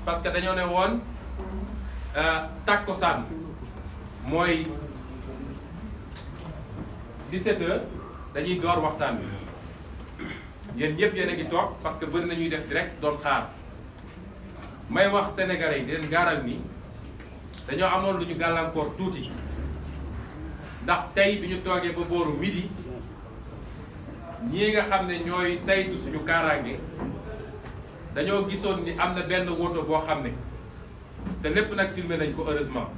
parce que dañoo ne woon takkusaan mooy 17h dañuy door waxtaan bi yéen ñëpp yéen a ngi toog parce que bëri na ñuy def direct doon xaar may wax sénégalais yi di leen gaaral ni dañoo amoon lu ñu gàllankoor tuuti ndax tey bi ñu toogee ba booru midi ñii nga xam ne ñooy saytu suñu kaaraange dañoo gisoon ni am na benn woto boo xam ne te lépp nag filmé nañ ko heureusement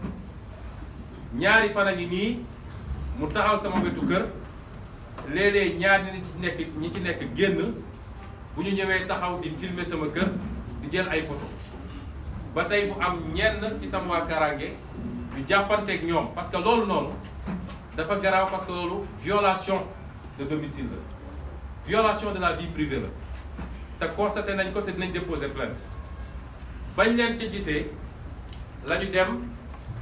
ñaari fan a ngi nii mu taxaw sama wetu kër léeg-léeg ñaar ñi ci nekk génn bu ñu ñëwee taxaw di filmer sama kër di jël ay photo ba tey mu am ñenn ci sama waa kaaraange ñu jàppanteeg ñoom parce que loolu noonu dafa garaaw parce que loolu violation de domicile la violation de la vie privée la te constaté nañ ko te dinañ déposer plainte bañ leen ca gisee la ñu dem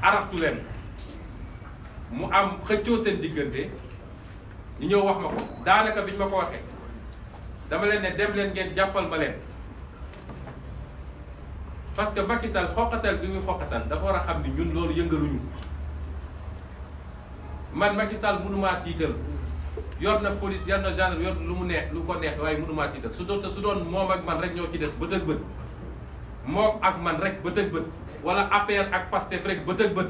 araftu leen mu am xëccoo seen diggante ñu ñëw wax ma ko daanaka biñ ma ko waxee dama leen ne dem leen ngeen jàppal ma leen parce que Macky Sall xoqatal bi muy xoqatal dafa war a xam ni ñun loolu yëngaluñu man Macky Sall mënumaa tiital yor na police yor na gendarme yor lu mu neex lu ko neex waaye mënumaa tiital su doon moom ak man rek ñoo ci des bët ak bët moom ak man rek bët ak bët wala APR ak Pastef rek bët ak bët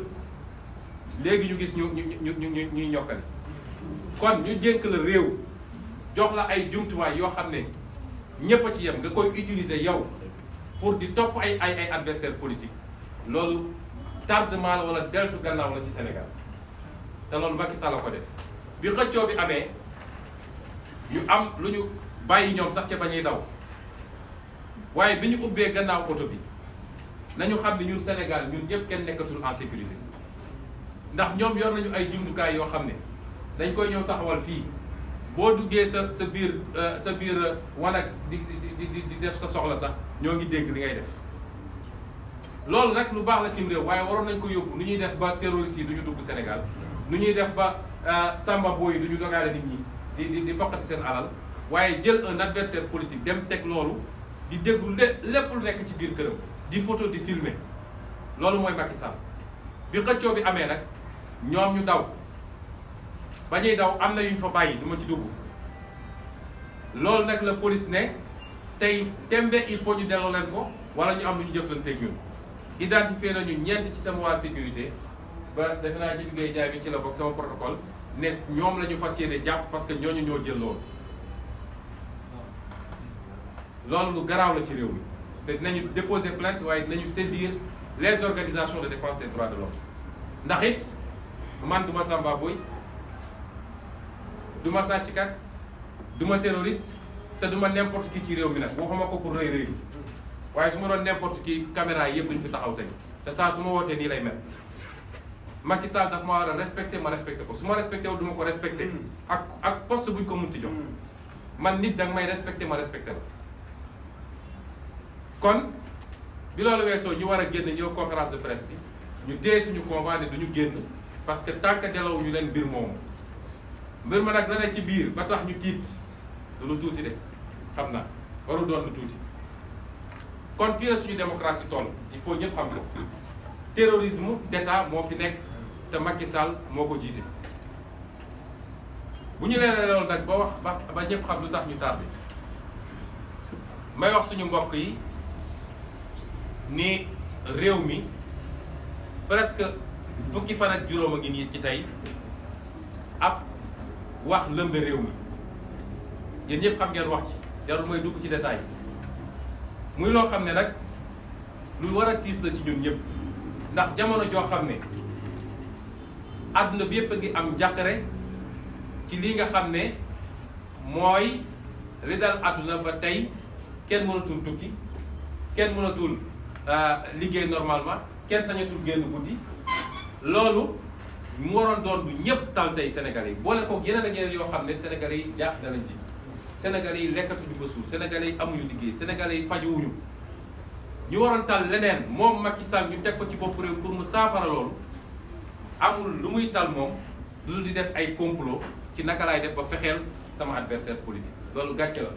léegi ñu gis ñuy ñokkali kon ñu dénk la réew jox la ay jumtuwaay yoo xam ne ñépp a ci yem nga koy utiliser yow pour di topp ay adversaire politique loolu tardement la wala deltu gannaaw la ci Sénégal te loolu Macky Sall la ko def bi xëccoo bi amee ñu am lu ñu bàyyi ñoom sax ca bañuy daw waaye bi ñu ubbee gannaaw oto bi nañu xam ne ñun Sénégal ñun ñëpp kenn nekkatul en sécurité ndax ñoom yor nañu ay jumtukaay yoo xam ne dañ koy ñëw taxawal fii boo duggee sa biir wanag di def sa soxla sax ñoo ngi dégg li ngay def loolu nag lu baax la cim réew waaye waroon nañ ko yóbbu nu ñuy def ba terroristes yi du ñu dugg Sénégal nu ñuy def ba samba boo yi du ñu dogaale nit ñi di foqati seen alal waaye jël un adversaire politique dem teg loolu di déglu lépp lu nekk ci biir këram di photo di filmer loolu mooy Macky Sall bi xëccoo bi amee nag ñoom ñu daw ba ñuy daw am na yu ñu fa bàyyi du ma ci dugg loolu nag la police ne tey tembe il faut ñu delloo leen ko wala ñu am lu ñu jëflanteeg ñun identifié nañu ñeent ci sama waa sécurité ba defe naa Jibi Gueye Ndiaye bi ci la bokk sama protocole ne ñoom la ñu fas yéene jàpp parce que ñooñu ñoo jël loolu lu garaaw la ci réew mi te dinañu déposer plainte waaye dinañu saisir les organisations de défense des droits de l'homme ndax it man du ma Samba Boy du ma sàcckat du ma terroriste te du ma n'importe qui ci réew mi nag waxuma ko pour rëy rëy waaye su ma doon n'importe qui caméra yi yëpp duñ fi taxaw tey te saa su ma wootee nii lay mel Macky Sall daf ma war a respecté ma respecté ko su ma respecté wu du ma ko respecté ak poste buñ ko munti jox man nit danga may respecté ma respecté la kon bi loolu weesoo ñu war a génn ñëw conférence de presse bi ñu téye suñu convoi ne duñu génn parce que tant que delawuñu leen mbir moomu mbir ma nag na ne ci biir ba tax ñu tiit du lu tuuti de xam naa warul doon lu tuuti kon fii la suñu démocratie toll il faut ñëpp xam ko terrorisme d'état moo fi nekk te Macky Sall moo ko jiite bu ñu leeralee loolu nag ba wax ba ñëpp xam lu tax ñu tardé may wax suñu mbokk yi ni réew mi presque fukki fan ak juróom a ngi nii ci tey ab wax lëmbe réew mi yéen ñëpp xam ngeen wax ci jarul may dugg ci détail muy loo xam ne nag lu war a tiis la ci ñun ñëpp ndax jamono joo xam ne àdduna bi yëpp a ngi am njàqare ci lii nga xam ne mooy li dal àdduna ba tey kenn mënatul tukki kenn mënatul liggéey normalement kenn sañatul génn guddi loolu mu waroon doon du ñëpp tal tey Sénégalais yi boole koog yeneen ak yeneen yoo xam ne Sénégalais yi jaax danañ ci Sénégalais yi lekkatuñu ba suur Sénégalais yi amuñu liggéey Sénégalais yi fajuwuñu ñu waroon tal leneen moom Macky Sall ñu teg ko ci bopp réew pour mu saafara loolu amul lu muy tal moom du di def ay complot ci naka laay def ba fexeel sama adversaire politique loolu gàcce la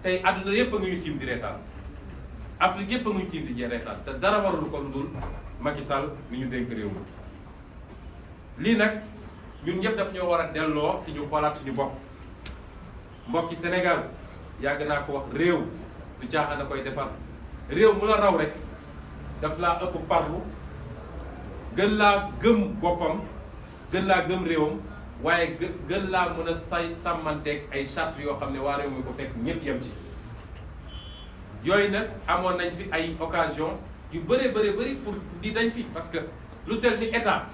tey àdduna yépp a ngi ñu tiim di reetaan Afrique yëpp a ngi tiim di jee reetaan te dara waralu ko lu dul Macky Sall mi ñu dénk réew mi. lii nag ñun ñëpp daf ñoo war a delloo ci ñu xoolaat suñu bopp mbokki Sénégal yàgg naa ko wax réew du caaxaan na koy defar réew mu la raw rek daf laa ëpp parlu gën laa gëm boppam gën laa gëm réewam waaye gën laa mën a sàmmanteeg ay charte yoo xam ne waa réew mi ko teg ñëpp yem ci. yooyu nag amoon nañ fi ay occasion yu bëree bëri pour di dañ fi parce que lu tel ni état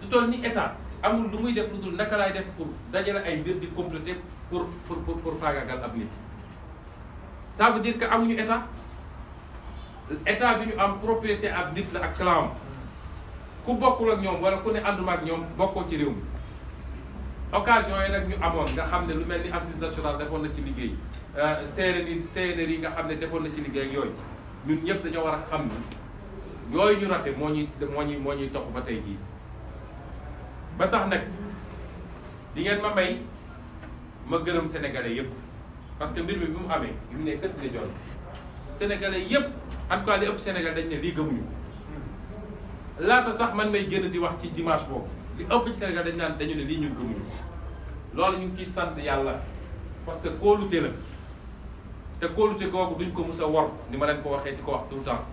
lu toll ni état amul lu muy def lu dul naka laay def pour dajale ay mbir di compléter pour faagaagal ab nit. ça veut dire que amuñu état bi ñu am propriété ab nit la ak clan ku bokkul ak ñoom wala ku ne ànduma ak ñoom bokkoo ci réew mi. occasion yi nag ñu amoon nga xam ne lu mel ni assise nationale defoon na ci liggéey CNRI yi nga xam ne defoon na ci liggéey ak yooyu ñun ñëpp dañoo war a xam ni yooyu ñu raté moo ñuy topp ba tey jii. ba tax nag di ngeen ma may ma gërëm sénégalais yëpp parce que mbir mi bi mu amee bi mu ne kët di joon sénégalais yëpp en tout cas li ëpp Sénégal dañ ne lii gëmuñu laata sax man may génn di wax ci dimanche boobu li ëpp ci Sénégal dañu ne lii ñun gëmuñu loolu ñu ngi ciy sant yàlla parce que kóolute la te kóolute googu duñ ko mus a wor ni ma leen ko waxee di ko wax tout le temps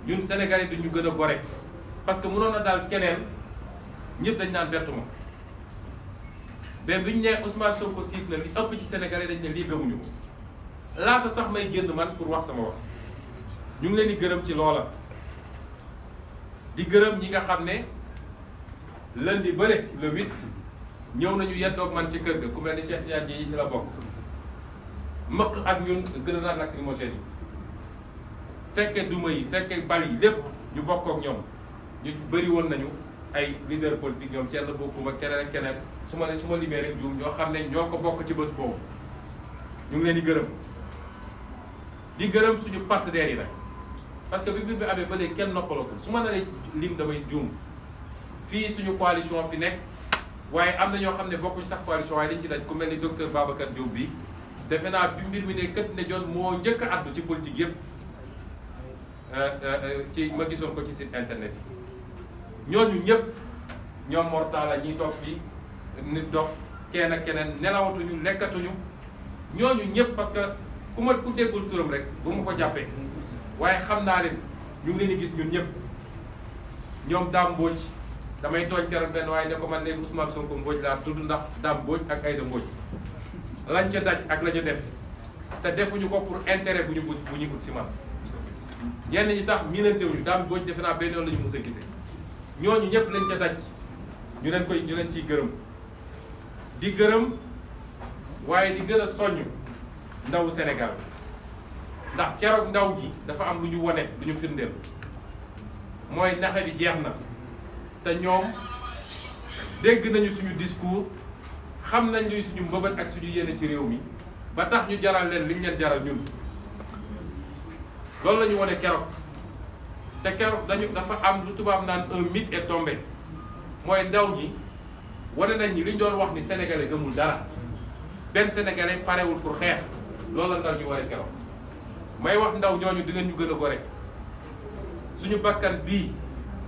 ñun sénégalais duñu gën a gore parce que mënoon na daal keneen ñëpp dañ naan bertuma mais bi ñu nee Ousmane Sonko siif na li ëpp ci sénégalais dañ ne lii gëmuñu ko laata sax may génn man pour wax sama wax ñu ngi leen di gërëm ci loola di gërëm ñi nga xam ne lundi bële le 8 ñëw nañu yendoog man ci kër ga ku mel ni Cheikh Tidiane yi si la bokk mëq ak ñun grenade lacrymogène yi fekke duma yi fekke bal yi lépp ñu bokk ak ñoom ñu bëri woon nañu ay leader politique ñoom kenn bokkuma keneen ak keneen su ma limee rek juum ñoo xam ne ñoo ko bokk ci bés boobu ñu ngi leen di gërëm suñu partenaires yi nag parce que bi mbir bi amee ba léegi kenn noppalagul su ma nee lim damay juum fii suñu coalition fi nekk waaye am na ñoo xam ne bokkuñ sax coalition waaye dañ ci daj ku mel ni docteur Babacar Diop bi defe naa bi mbir mi ne kët ne jon moo njëkk a addu ci politique yëpp ci ma gisoon ko ci site internet yi ñooñu ñëpp ñoom Mortala ñiy toog fii nit dof kenn ak keneen nelawatuñu lekkatuñu ñooñu ñëpp parce que ku déggul turam rek bu ma ko jàppee waaye xam naa leen ñu ngi leen di gis ñun ñëpp ñoom Dame Mbodj damay tooñ keroog benn waaye ne ko man léegi Ousmane Sonko Mbodj laa tudd ndax Dame Mbodj ak Aïda Mbodj lañ ca daj ak la ñu def te defuñu ko pour intérêt bu ñu ut si man ñenn ñi sax miinantewuñu Dame Mbodj defe naa benn yoon la ñu mës a gisee ñooñu ñëpp lañ ca daj ñu leen ciy gërëm di gërëm waaye di gën a soññ ndawu Sénégal ndax keroog ndaw ji dafa am lu ñu wone lu ñu firndeel mooy naxe bi jeex na te ñoom dégg nañu suñu discours xam nañ luy suñu mbëbët ak suñu yéene ci réew mi ba tax ñu jaral leen liñ leen jaral ñun loolu la ñu wone keroog te keroog dafa am lu tubaab naan un mythe est tombé mooy ndaw ñi wane nañ ñi li ñu doon wax ni sénégalais gëmul dara benn sénégalais parewul pour xeex loolu la ndaw ñu wane keroog may wax ndaw ñooñu di ngeen ñu gën a gore suñu bakkan bii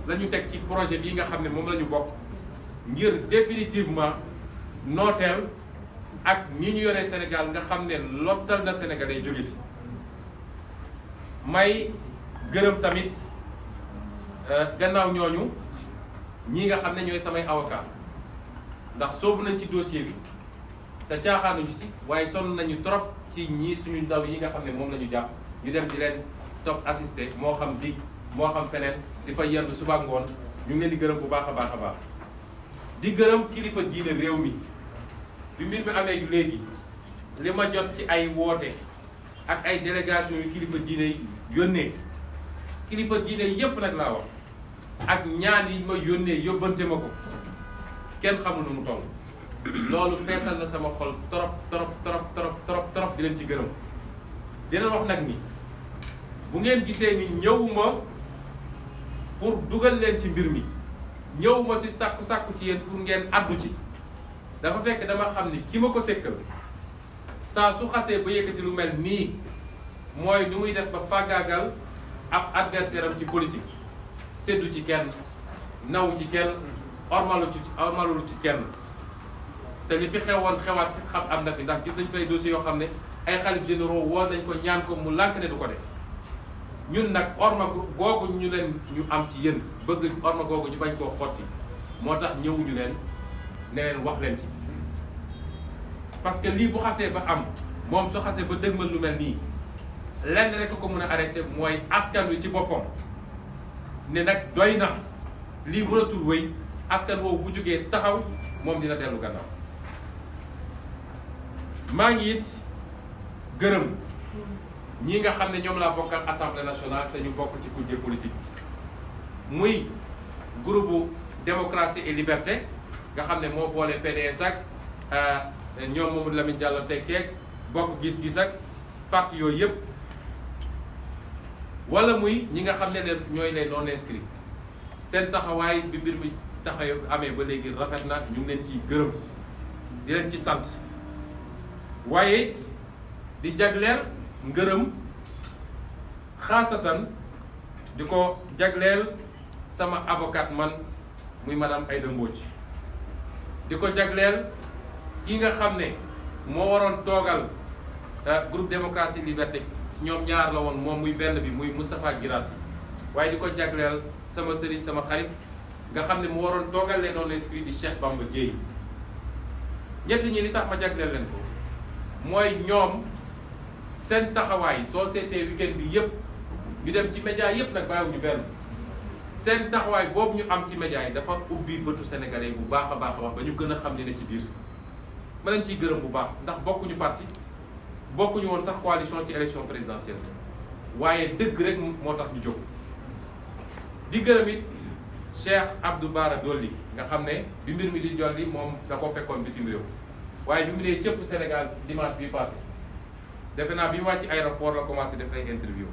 la ñu teg ci projet bii nga xam ne moom la ñu bokk ngir définitivement nooteel ak ñi ñu yoree Sénégal nga xam ne lottal na sénégalais jóge fi may gërëm tamit gannaaw ñooñu ñii nga xam ne ñooy samay avocat ndax soobu nañ ci dossier bi te caaxaanuñu ci waaye sonn nañu trop ci ñii suñu ndaw yi nga xam ne moom la ñu jàpp ñu dem di leen topp assisté moo xam dig moo xam feneen di fa yendu suba ngoon ñu ngi leen di gërëm bu baax a baax a baax di gërëm kilifa diine réew mi bi mbir mi amee léegi li ma jot ci ay woote ak ay délégation yu kilifa diine yónnee kilifa diine yépp nag laa wax ak ñaan yi ma yónnee yóbbante ma ko kenn xamul nu mu toll loolu feesal na sama xol trop trop trop trop trop trop di leen ci gërëm di leen wax nag ni bu ngeen gisee ni ñëwuma pour dugal leen ci mbir mi ñëwuma si sàkku ci yéen pour ngeen addu ci dafa fekk dama xam ni ki ma ko sekkal saa su xasee ba yëkkati lu mel nii mooy nu muy def ba fàggaagal ab adversaire am ci politique séddu ci kenn nawu ci kenn ormalu ci kenn te li fi xewoon xewaat fi xam am na fi ndax gis nañ fay dossiers yoo xam ne ay xalif généraux woo nañ ko ñaan ko mu lànk ne du ko def ñun nag orma googu ñu am ci yéen bëgg orma googu ñu bañ koo xotti moo tax ñëwuñu leen ne leen wax leen ci parce que lii bu xasee ba am moom su xasee ba dëgmal lu mel nii lenn rek ko mën a arrêté mooy askan wi ci boppam ne nag doy na lii mënatul wéy askan woowu bu jógee taxaw moom dina dellu gannaaw. maa ngi it gërëm ñi nga xam ne ñoom laa bokkal assemblée nationale te ñu bokk ci kujje politique muy groupe démocratie et liberté nga xam ne moo boole PDS ak ñoom Mamadou Lamine Diallo tekkeeg bokk gis-gis ak parti yooyu yëpp wala muy ñi nga xam ne ñooy les non inscrits seen taxawaay bi mbir mi taxaw amee ba léegi rafet na ñu ngi leen ciy gërëm di leen ci sant waaye di jagleel ngërëm xaasatan di ko jagleel sama avocat man muy madame Aïda Mbodj di ko jagleel ki nga xam ne moo waroon toogal groupe démocratie liberté ñoom ñaar la woon moom muy benn bi muy Moustapha Guirassy waaye di ko jagleel sama sëriñ sama xarit nga xam ne mu waroon toogal leen non inscrit di Cheikh Bamba Dièye ñett ñi li tax ma jagleel leen ko mooy ñoom seen taxawaay soo seetee weekend bi yëpp ñu dem ci média yëpp nag bàyyiwuñu benn seen taxawaay boobu ñu am ci média yi dafa ubbi bëtu sénégalais bu baax a baax a wax ba ñu gën a xam ne ci biir ma leen ciy gërëm bu baax ndax bokkuñu parti bokkuñu woon sax coalition ci élection présidentielle waaye dëgg rek moo tax ñu jóg di gërëm it Cheikh Abdou Bara Dolly nga xam ne bi mbir mi di jolli moom da ko fekkoon bitim réew waaye bi mu nee cëpp Sénégal dimanche bi passé defe naa bi mu wàcc aéroport la commencé def ay interview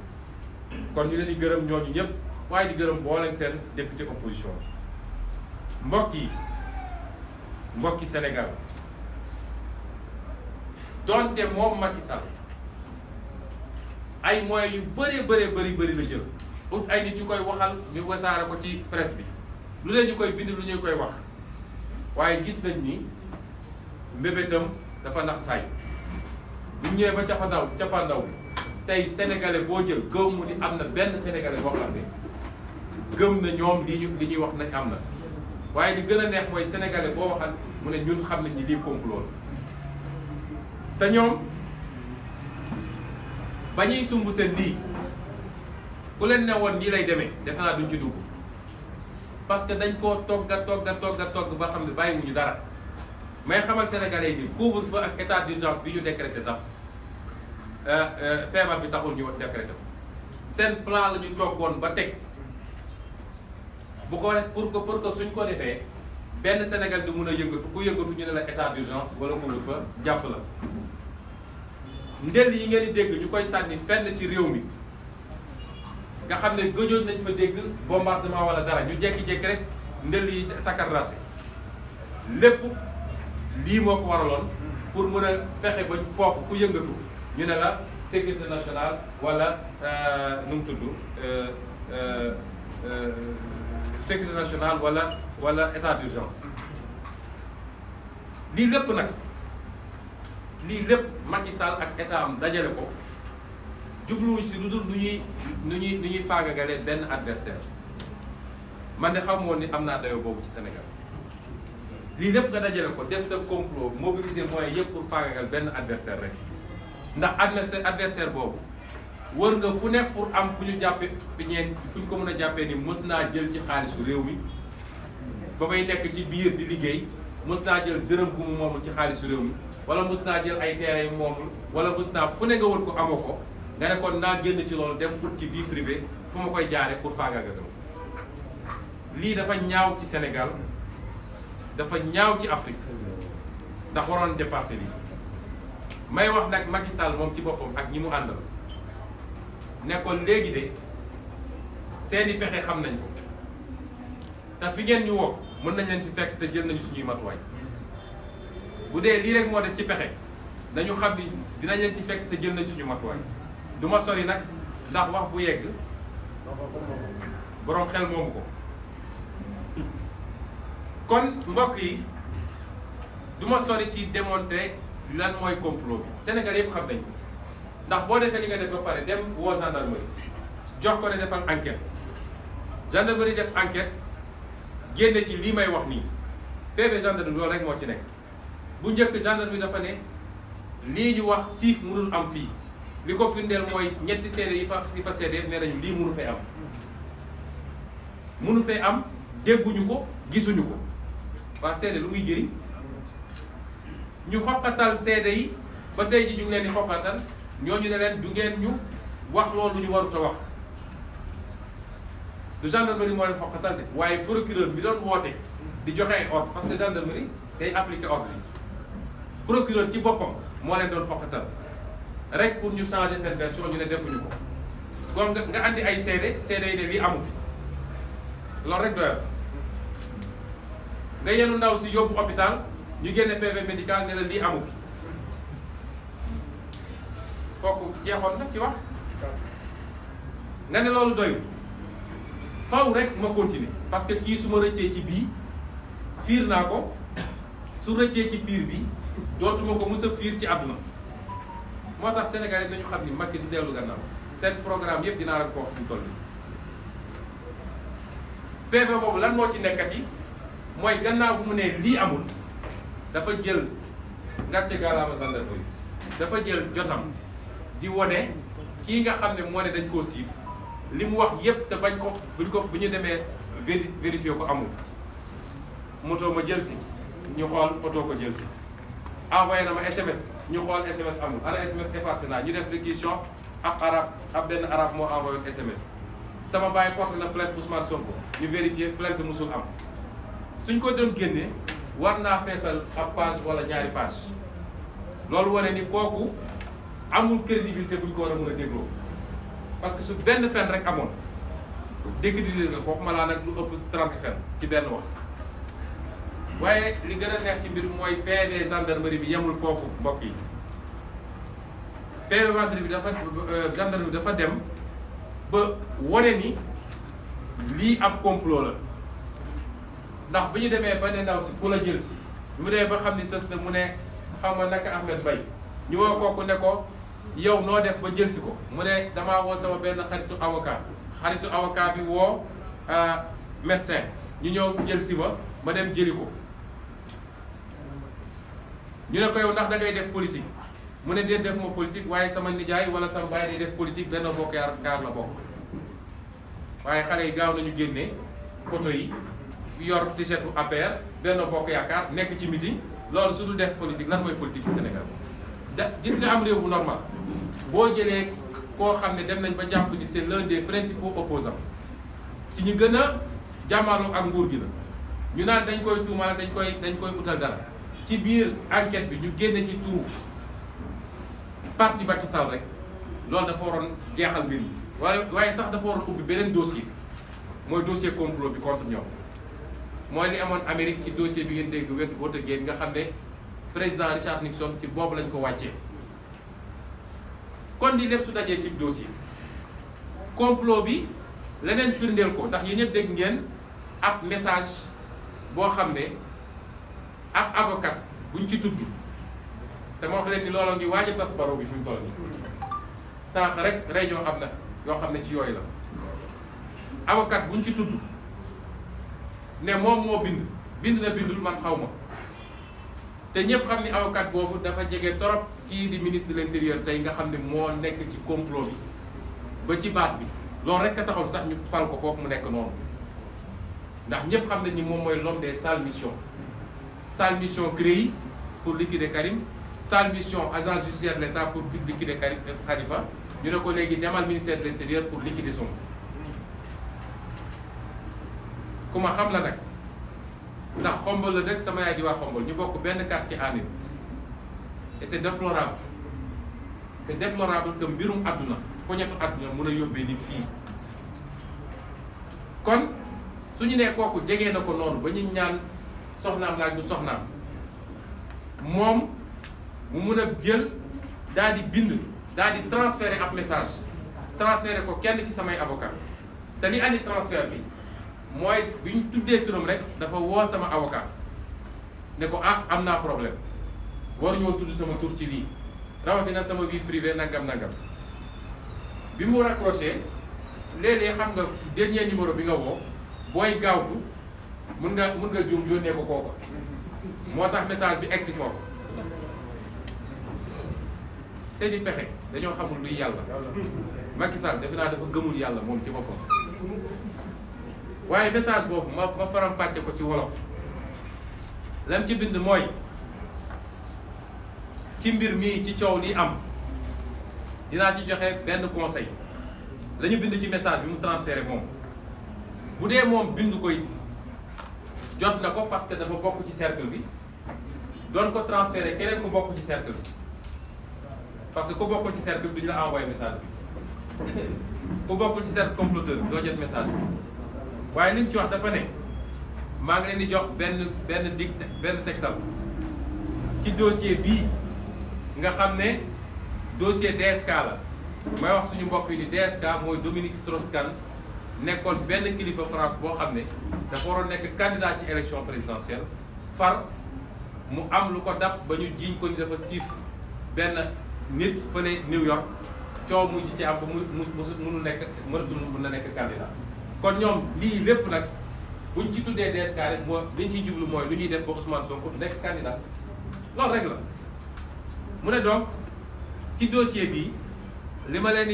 kon ñu leen di gërëm ñooñu ñëpp waaye di gërëm mboolem seen député opposition mbokki Sénégal donte moom Macky Sall ay moyens yu bëri la jël ut ay nit yu koy waxal ñu wasaare ko ci presse bi lu leen ñu koy bind lu ñu koy wax waaye gis nañ ni mbébétam dafa nax saay bu ñëwee ba cappaandaw tey sénégalais boo jël gëm mu ni am na benn sénégalais boo xam ne gëm na ñoom li ñuy wax nañ am na waaye li gën a neex mooy sénégalais boo waxal mu ne ñun xam nañ ni lii complot te ñoom ba ñuy sumb seen lii ku leen ne woon nii lay demee defe naa duñ ci dugg parce que dañ koo togg ba xam ne bàyyiwuñu dara may xamal sénégalais yi ni couvre-feu ak état d'urgence bi ñu décrété sax feebar bi taxul ñu décrété ko seen plan la ñu toggoon ba teg bu ko def pour que suñ ko defee benn Sénégal di mun a yëngatu ku yëngatu ñu ne la état d'urgence wala couvre-feu jàpp la ndel yi ngeen di dégg ñu koy sànni fenn ci réew mi nga xam ne gëjoon nañ fa dégg bombardement wala dara ñu jékki-jékki rek ndel yi takarrase lépp lii moo ko waraloon pour mën a fexe ba foofu ku yëngatu ñu ne la sécurité nationale wala nu mu tudd sécurité nationale wala état d'urgence lii lépp nag Macky Sall ak état am dajale ko jubluwuñ si lu dul nu ñuy faagagalee benn adversaire man de xamoon ni am naa dayoo boobu ci Sénégal lii lépp nga dajale ko def sa complot mobiliser moyens yëpp pour faagagal benn adversaire rek ndax adversaire boobu wër nga fu nekk pour am fu ñu jàppe fu ñu ko mën a jàppee ni mës naa jël ci xaalisu réew mi ba may nekk ci biir di liggéey mës naa jël dërëm gu mu moomul ci xaalisu réew mi wala mës naa jël ay terrain yu moomul wala mës naa fu ne nga wër ko amoo ko nga ne kon naa génn ci loolu dem pour ci vie privée fu ma koy jaare pour faagagal lii dafa ñaaw ci Sénégal dafa ñaaw ci Afrique ndax waroon dépassé lii may wax nag Macky Sall moom ci boppam ak ñi mu àndal nekkoon léegi de seeni pexe xam nañ ko te fi ngeen ñu woo mën nañ leen fi fekk te jël nañu suñuy matuwaay bu dee lii rek moo des ci pexe nañu xam ni dinañ leen ci fekk te jël nañ suñu matuwaay du ma sori nag ndax wax bu yegg boroom xel moomu ko. kon mbokk yi du ma sori ci démontrer lan mooy complot bi Sénégal yëpp xam nañ ko ndax boo defee li nga def ba pare dem woo gendarmerie jox ko ne defal enquête gendarmerie def enquête génne ci lii may wax nii PV gendarmerie loolu rek moo ci nekk. bu njëkk gendarmerie dafa ne lii ñu wax siif mënul am fii li ko firndeel mooy ñetti seede yi fa seede yëpp nee nañu lii mënu fee am mënu fee am dégguñu ko gisuñu ko waa seede lu muy jëriñ ñu xoqatal seede yi ba tey ji ñu ngi leen di xoqatal ñooñu ne leen du ngeen ñu wax loolu ñu warut a wax du gendarmerie moo leen xoqatal de waaye procureur bi doon woote di joxe ay ordre parce que gendarmerie day appliquer ordre yi procureur ci boppam moo leen doon xoqatal rek pour ñu changer seen version ñu ne defuñu ko kon nga andi ay seede yi ne lii amu fi loolu rek doyal nga yenu ndaw si yóbbu hôpital ñu génne PV médical ne la lii amu fi kooku jeexoon na ci wax nga ne loolu doyul faw rek ma continuer parce que kii su ma rëccee ci bii fiir naa ko su rëccee ci piir bi dootuma ko mës a fiir ci àdduna moo tax Sénégalais nañu xam ni Macky du dellu gannaaw seen programme yëpp dinaa la ko wax fi mu toll nii PV boobu lan moo ci nekkati mooy gannaaw bu mu ne lii amul dafa jël ngàcce gaalaama gendarmerie dafa jël jotam di wone kii nga xam ne moo ne dañ koo siif li mu wax yépp te bañ ko bu ñu demee vérifier ko amul moto ma jël si ñu xool oto ko jël si envoyé na ma SMS ñu xool SMS amul ana SMS effacé naa ñu def réquisition ab benn arabe moo envoyé SMS sama baay porté na plainte Ousmane Sonko ñu vérifier plainte musul am suñ ko doon génnee war naa feesal ab page wala ñaari page loolu wane ni kooku amul crédibilité buñ ko war a mën a dégloo parce que su benn fen rek amoon dégg di nga waxuma laa nag lu ëpp 30 fen ci benn wax waaye li gën a neex ci mbir mooy PV gendarmerie bi yemul foofu mbokk yi PV gendarmerie bi dafa dem ba wane ni lii ab complot la ndax bu ñu demee ba ne ndaw si ku la jël si mu demee ba xam ni sës na mu ne xam nga naka Ahmed Bay ñu woo kooku ne ko yow noo def ba jël si ko mu ne damaa woo sama benn xaritu avocat bi woo médecin ñu ñëw jël si ma dem jëli ko ñu ne ko yow ndax da ngay def politique mu ne déet def ma politique waaye sama nijaay wala sama baay day def politique benn bokk yaakaar la bokk waaye xale yi gaaw nañu génne photo yi yor t-shirt APR benn bokk yaakaar nekk ci meeting loolu su dul def politique lan mooy politique ci Sénégal gis nga am réew bu normal boo jëlee koo xam ne dem nañ ba jàpp ni c'est l'un des principaux opposants ci ñu gën a jàmmarloo ak nguur gi la ñu naan dañ koy tuumaal dañ koy utal dara ci biir enquête bi ñu génne ci tout parti Macky Sall rek loolu dafa waroon jeexal mbir yi waaye sax dafa waroon ubbi beneen dossier mooy dossier complot bi contre ñoom mooy li amoon Amérique ci dossier bi ngeen dégg Watergate nga xam ne président Richard Nixon ci boobu lañ ko wàccee kon di lépp su dajee ci dossier complot bi leneen firndeel ko ndax yéen ñëpp dégg ngeen ab message boo xam ne ab avocat buñ ci tudd te ma wax leen ni looloo ngi waaj a tas baro bi fi mu toll nii sànq rek réunion am na yoo xam ne ci yooyu la avocat buñ ci tudd ne moom moo bind na bindul man xaw ma te ñëpp xam ni avocat boobu dafa jege torop kii di ministre de l'intérieur tey nga xam ne moo nekk ci complot bi ba ci baat bi loolu rek a taxoon sax ñu fal ko foofu mu nekk noonu ndax ñëpp xam nañ ni moom mooy l'homme des sales missions sale mission CREI pour liquider Karim sale mission agence judiciaire de l'État pour liquider Karim Khalifa ñu ne ko léegi demal ministère de l'intérieur pour liquider Sonko ku ma xam la nag ndax xombal la dëkk sama yaay di waa xombal ñu bokk benn quartier ci Hann et c'est déplorable que mbirum àdduna poñetu àdduna mën a yóbbee nit fii kon su ñu nee kooku jege na ko noonu ba ñu ñaan soxnaam laaj du soxnaam moom mu mun a jël daal di bind daal di transférer ab message transférer ko kenn ci samay avocat te li andi transfert bi mooy bi ñu tuddee turam rek dafa woo sama avocat ne ko ah am naa problème waruñoo tudd sama tur ci lii rawatina sama vie privée nangam nangam bi mu raccroché léeg-léeg xam nga dernier numéro bi nga woo booy gaawtu mun nga juum yónnee ko kooku moo tax message bi egsi foofu seeni pexe dañoo xamul luy yàlla Macky Sall defe naa dafa gëmul yàlla moom ci boppam waaye message boobu ma faram fàcce ko ci wolof lam ci bind mooy ci mbir mii ci coow li am dinaa ci joxe benn conseil la ñu bind ci message bi mu transféré moom bu dee moom bind koy jot na ko parce que dafa bokk ci cercle bi doon ko transféré keneen ku bokk ci cercle bi parce que ku bokkul ci cercle bi duñu la envoyé message bi ku bokkul ci cercle comploteur bi doo jot message bi waaye li ñu ci wax dafa ne maa ngi leen di jox benn tegtal ci dossier bii nga xam ne dossier DSK la may wax suñu mbokk yi di DSK mooy Dominique Strauss-Kahn nekkoon benn kilifa France boo xam ne dafa waroon nekk candidat ci élection présidentielle far mu am lu ko dab ba ñu jiiñ ko ni dafa siif benn nit fële New York coow mu ci am ba mënatul na nekk candidat kon ñoom lii lépp nag buñ ci tuddee DSK rek moo liñ ciy jublu mooy lu ñuy def ba Ousmane Sonko nekk candidat loolu rek la mu ne donc ci dossier bi li ma leen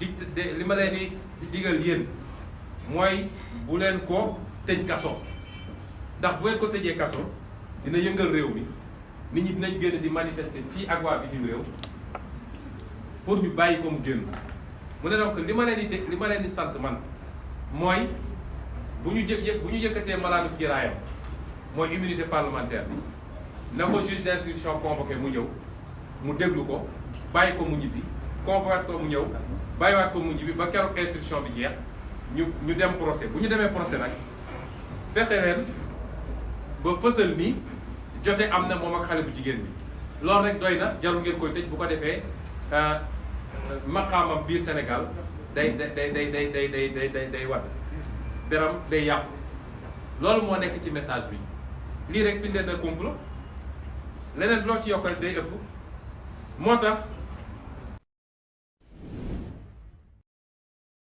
di digal yéen mooy bu leen ko tëj kaso ndax bu leen ko tëjee kaso dina yëngal réew mi nit ñi dinañ génn di manifester fii ak waa bitim réew pour ñu bàyyi ko mu génn mu ne donc li ma leen di sant man mooy bu ñu yëkkatee malaanu kiiraayam mooy immunité parlementaire bi na ko juge d'instruction convoqué mu ñëw mu déglu ko bàyyi ko mu ñibbi convoqué ko mu ñëw bàyyiwaat ko mu ñibbi ba keroog instruction bi jeex ñu dem procès bu ñu demee procès nag fexe leen ba fësal ni jote am na moom ak xale bu jigéen bi loolu rek doy na jarul ngeen koy tëj bu ko defee maqaamam biir Sénégal day wadd deram day yàqu loolu moo nekk ci message bi lii rek fi na complot leneen loo ci yokkal day ëpp moo tax